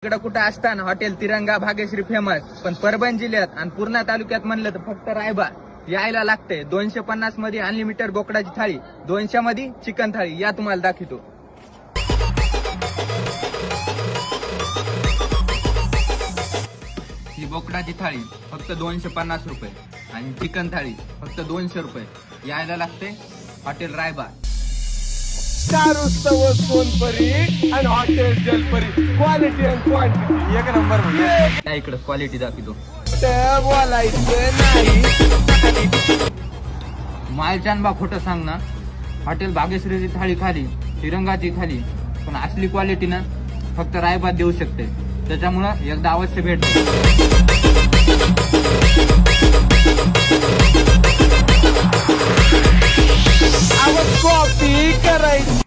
इकडं कुठं असताना हॉटेल तिरंगा भाग्यश्री फेमस, पण परभणी जिल्ह्यात आणि पूर्णा तालुक्यात म्हणलं तर फक्त रायबा यायला लागतंय. 250 मध्ये अनलिमिटेड बोकडाची थाळी, 200 मध्ये चिकन थाळी. या तुम्हाला दाखवतो. ही बोकडाची थाळी फक्त 250 रुपये आणि चिकन थाळी फक्त 200 रुपये. यायला लागते हॉटेल रायबा. उत्सव सोनपरी आणि हॉटेल जलपरी, क्वालिटी अँड क्वांटिटी एक नंबर. त्या इकडे क्वालिटी दाखवतो. बोलायचं नाही. मालचान खोटं सांग ना. हॉटेल भाग्यश्रीची थाळी खाली, तिरंगाची खाली, पण असली क्वालिटी ना फक्त रायबा देऊ शकते. त्याच्यामुळं एकदा अवश्य भेट. कॉपी करायची